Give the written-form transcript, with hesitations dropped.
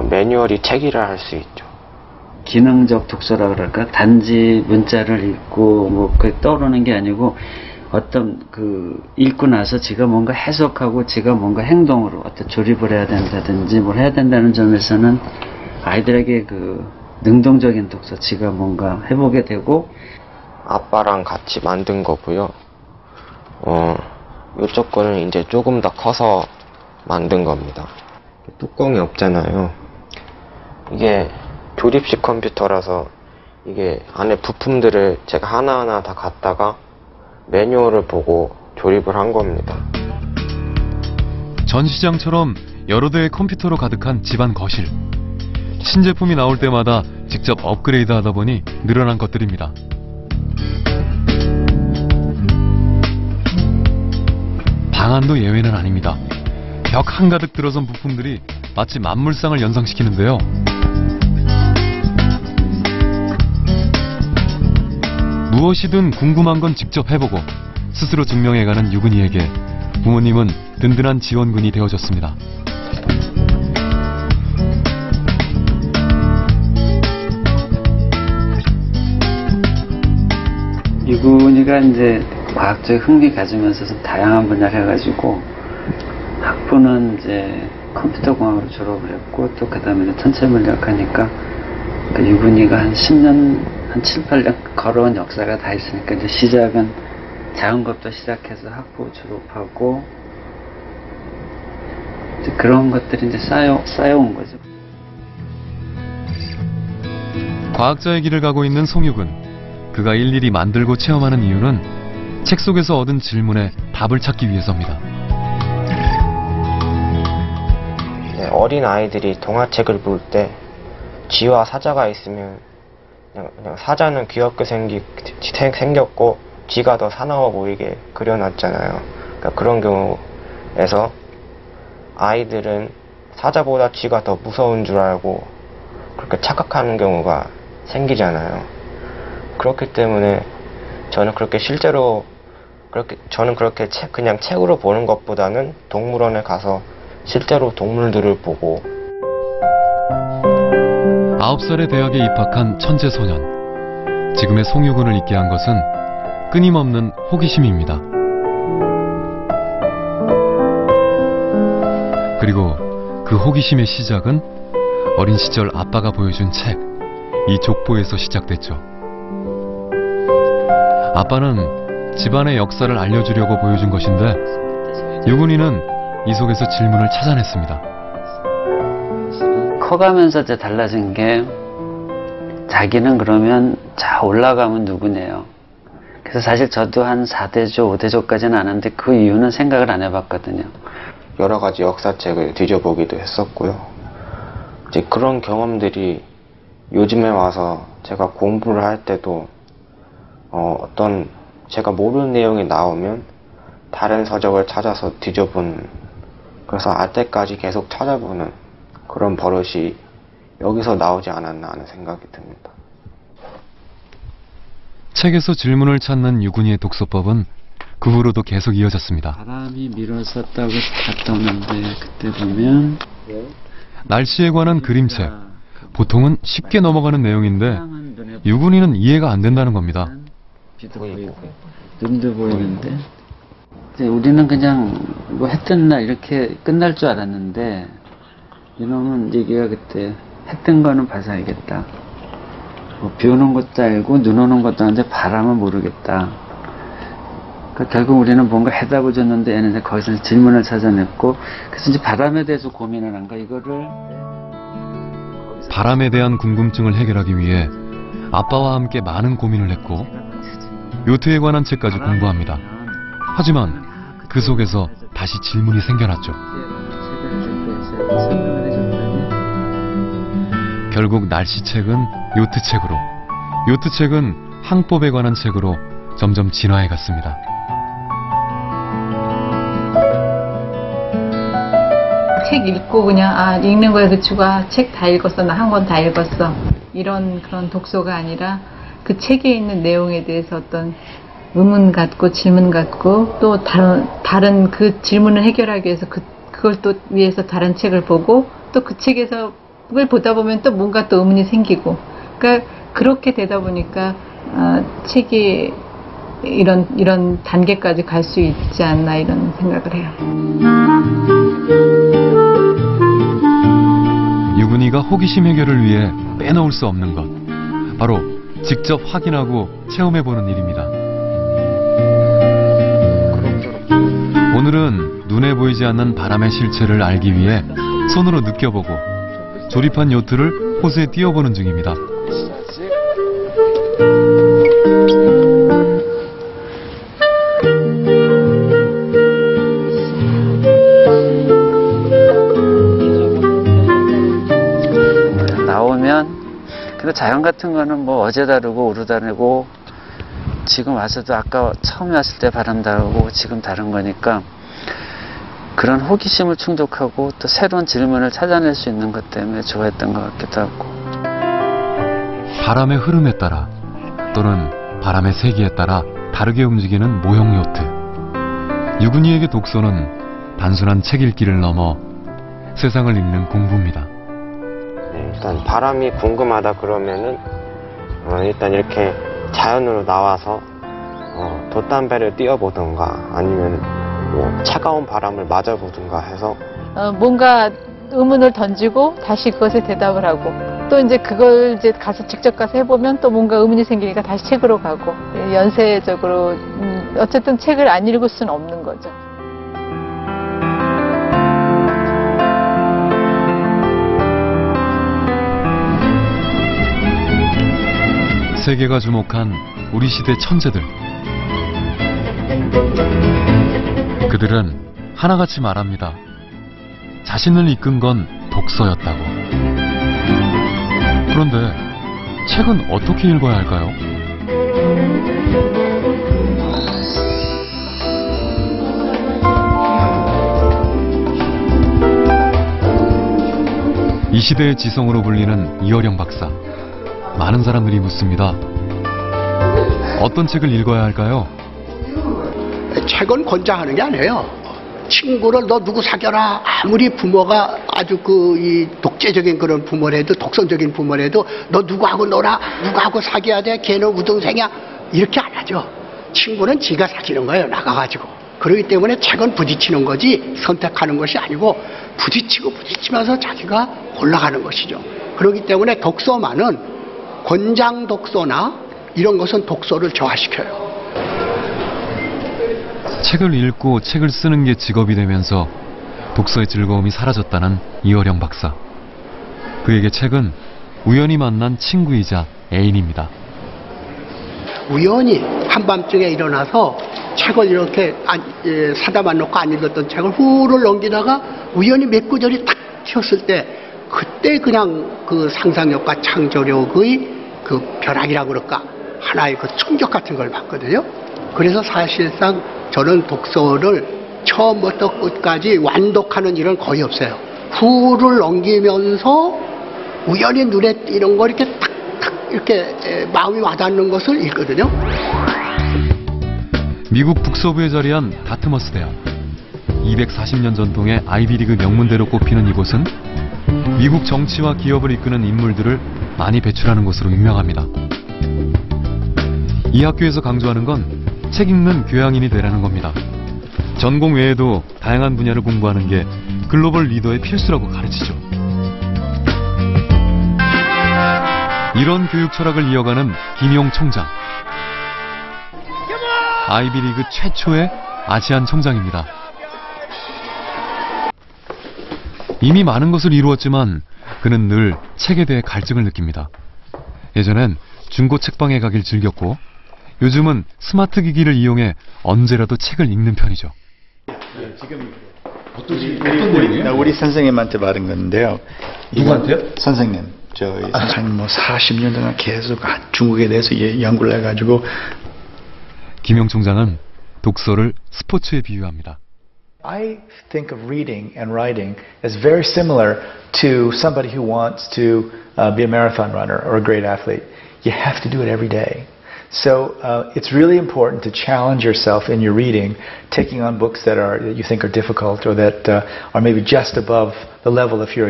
매뉴얼이 책이라 할 수 있죠. 기능적 독서라 그럴까? 단지 문자를 읽고 뭐 그 떠오르는 게 아니고 어떤 그 읽고 나서 지가 뭔가 해석하고 지가 뭔가 행동으로 어떤 조립을 해야 된다든지 뭘 해야 된다는 점에서는 아이들에게 그 능동적인 독서, 지가 뭔가 해보게 되고. 아빠랑 같이 만든 거고요. 이쪽 거는 이제 조금 더 커서 만든 겁니다. 뚜껑이 없잖아요. 이게 조립식 컴퓨터라서 이게 안에 부품들을 제가 하나하나 다 갖다가 매뉴얼을 보고 조립을 한 겁니다. 전시장처럼 여러 대의 컴퓨터로 가득한 집안 거실. 신제품이 나올 때마다 직접 업그레이드 하다 보니 늘어난 것들입니다. 방안도 예외는 아닙니다. 벽 한가득 들어선 부품들이 마치 만물상을 연상시키는데요. 무엇이든 궁금한 건 직접 해보고 스스로 증명해가는 유근이에게 부모님은 든든한 지원군이 되어줬습니다. 유근이가 이제 과학적 흥미 가지면서 좀 다양한 분야를 해가지고 학부는 이제 컴퓨터공학으로 졸업을 했고 또 그 다음에 천체물리학 하니까 유근이가 한 10년, 한 7, 8년 걸어온 역사가 다 있으니까 이제 시작은 작은 것부터 시작해서 학부 졸업하고 이제 그런 것들이 이제 쌓여온 거죠. 과학자의 길을 가고 있는 송유근. 그가 일일이 만들고 체험하는 이유는 책 속에서 얻은 질문에 답을 찾기 위해서입니다. 어린 아이들이 동화책을 볼 때 쥐와 사자가 있으면 그냥 사자는 귀엽게 생겼고 쥐가 더 사나워 보이게 그려놨잖아요. 그러니까 그런 경우에서 아이들은 사자보다 쥐가 더 무서운 줄 알고 그렇게 착각하는 경우가 생기잖아요. 그렇기 때문에 저는 그렇게 실제로 그냥 책으로 보는 것보다는 동물원에 가서 실제로 동물들을 보고. 9살에 대학에 입학한 천재 소년. 지금의 송유근을 있게 한 것은 끊임없는 호기심입니다. 그리고 그 호기심의 시작은 어린 시절 아빠가 보여준 책, 이 족보에서 시작됐죠. 아빠는 집안의 역사를 알려주려고 보여준 것인데 유근이는 이 속에서 질문을 찾아냈습니다. 커가면서 이제 달라진 게 자기는 그러면 자 올라가면 누구네요. 그래서 사실 저도 한 4대조, 5대조까지는 아는데 그 이유는 생각을 안 해봤거든요. 여러 가지 역사책을 뒤져보기도 했었고요. 이제 그런 경험들이 요즘에 와서 제가 공부를 할 때도 어떤 제가 모르는 내용이 나오면 다른 서적을 찾아서 뒤져보는, 그래서 알 때까지 계속 찾아보는 그런 버릇이 여기서 나오지 않았나 하는 생각이 듭니다. 책에서 질문을 찾는 유근이의 독서법은 그 후로도 계속 이어졌습니다. 바람이 밀어섰다고 갔다 오는데 그때 보면 날씨에 관한 그림책. 보통은 쉽게 넘어가는 내용인데 유근이는 이해가 안 된다는 겁니다. 비도 보이고 눈도 보이는데 이제 우리는 그냥 뭐 해 뜬 날 이렇게 끝날 줄 알았는데 이놈은 얘기가 그때 해 뜬 거는 봐서 알겠다. 뭐 비 오는 것도 알고 눈 오는 것도 아는데 바람은 모르겠다. 그러니까 결국 우리는 뭔가 해답을 줬는데 얘는 이제 거기서 질문을 찾아냈고 그래서 이제 바람에 대해서 고민을 한 거야. 이거를 바람에 대한 궁금증을 해결하기 위해 아빠와 함께 많은 고민을 했고 요트에 관한 책까지 공부합니다. 하지만 그 속에서 다시 질문이 생겨났죠. 결국 날씨책은 요트책으로, 요트책은 항법에 관한 책으로 점점 진화해 갔습니다. 책 읽고 그냥 읽는 거에 그치고 책 다 읽었어, 나 한 권 다 읽었어, 이런 그런 독서가 아니라 그 책에 있는 내용에 대해서 어떤 의문 갖고 질문 갖고 또 다른 그 질문을 해결하기 위해서 그걸 또 위해서 다른 책을 보고 또 그 책에서 책을 보다 보면 또 뭔가 또 의문이 생기고, 그러니까 그렇게 되다 보니까 책이 이런 단계까지 갈 수 있지 않나 이런 생각을 해요. 유근이가 호기심 해결을 위해 빼놓을 수 없는 것, 바로 직접 확인하고 체험해보는 일입니다. 오늘은 눈에 보이지 않는 바람의 실체를 알기 위해 손으로 느껴보고 조립한 요트를 호수에 띄워보는 중입니다. 나오면 근데 자연 같은 거는 뭐 어제 다르고 오늘 다르고 지금 와서도 아까 처음에 왔을 때 바람 다르고 지금 다른 거니까 그런 호기심을 충족하고 또 새로운 질문을 찾아낼 수 있는 것 때문에 좋아했던 것 같기도 하고. 바람의 흐름에 따라 또는 바람의 세기에 따라 다르게 움직이는 모형 요트. 유근이에게 독서는 단순한 책 읽기를 넘어 세상을 읽는 공부입니다. 일단 바람이 궁금하다 그러면은 일단 이렇게 자연으로 나와서 돛담배를 띄워보든가 아니면 뭐 차가운 바람을 맞아보든가 해서 뭔가 의문을 던지고 다시 그것에 대답을 하고 또 이제 그걸 이제 가서 직접 가서 해보면 또 뭔가 의문이 생기니까 다시 책으로 가고 연쇄적으로 어쨌든 책을 안 읽을 수는 없는 거죠. 세계가 주목한 우리 시대 천재들. 그들은 하나같이 말합니다. 자신을 이끈 건 독서였다고. 그런데 책은 어떻게 읽어야 할까요? 이 시대의 지성으로 불리는 이어령 박사. 많은 사람들이 묻습니다. 어떤 책을 읽어야 할까요? 책은 권장하는 게 아니에요. 친구를 너 누구 사귀어라. 아무리 부모가 아주 이 독재적인 그런 부모래도 독선적인 부모래도 너 누구하고 놀아. 누구하고 사귀어야 돼. 걔는 우등생이야. 이렇게 안 하죠. 친구는 지가 사귀는 거예요. 나가가지고. 그렇기 때문에 책은 부딪히는 거지 선택하는 것이 아니고 부딪히고 부딪히면서 자기가 올라가는 것이죠. 그렇기 때문에 독서만은 권장 독서나 이런 것은 독서를 저하시켜요. 책을 읽고 책을 쓰는 게 직업이 되면서 독서의 즐거움이 사라졌다는 이어령 박사. 그에게 책은 우연히 만난 친구이자 애인입니다. 우연히 한밤중에 일어나서 책을 이렇게 사다만 놓고 안 읽었던 책을 후를 넘기다가 우연히 몇 구절이 탁 튀었을 때 그때 그냥 그 상상력과 창조력의 그 벼락이라고 그럴까 하나의 그 충격 같은 걸 받거든요. 그래서 사실상 저는 독서를 처음부터 끝까지 완독하는 일은 거의 없어요. 후를 넘기면서 우연히 눈에 띄는 거 이렇게 탁탁 이렇게 마음이 와닿는 것을 읽거든요. 미국 북서부에 자리한 다트머스 대학. 240년 전통의 아이비리그 명문대로 꼽히는 이곳은 미국 정치와 기업을 이끄는 인물들을 많이 배출하는 곳으로 유명합니다. 이 학교에서 강조하는 건 책 읽는 교양인이 되라는 겁니다. 전공 외에도 다양한 분야를 공부하는 게 글로벌 리더의 필수라고 가르치죠. 이런 교육 철학을 이어가는 김용 총장. 아이비리그 최초의 아시안 총장입니다. 이미 많은 것을 이루었지만 그는 늘 책에 대해 갈증을 느낍니다. 예전엔 중고 책방에 가길 즐겼고 요즘은 스마트 기기를 이용해 언제라도 책을 읽는 편이죠. 지금 어떤 내용이에요? 우리 선생님한테 받은 건데요. 누구한테요? 선생님. 저희 선생님 뭐 40년 동안 계속 중국에 대해서 연구를 해가지고. 김용 총장은 독서를 스포츠에 비유합니다. I think of reading and writing as very similar to somebody who wants to be a marathon runner or a great athlete. You have to do it every day. So it's really important to challenge yourself in your reading, taking on books that you think are difficult or that are maybe just above the level if you're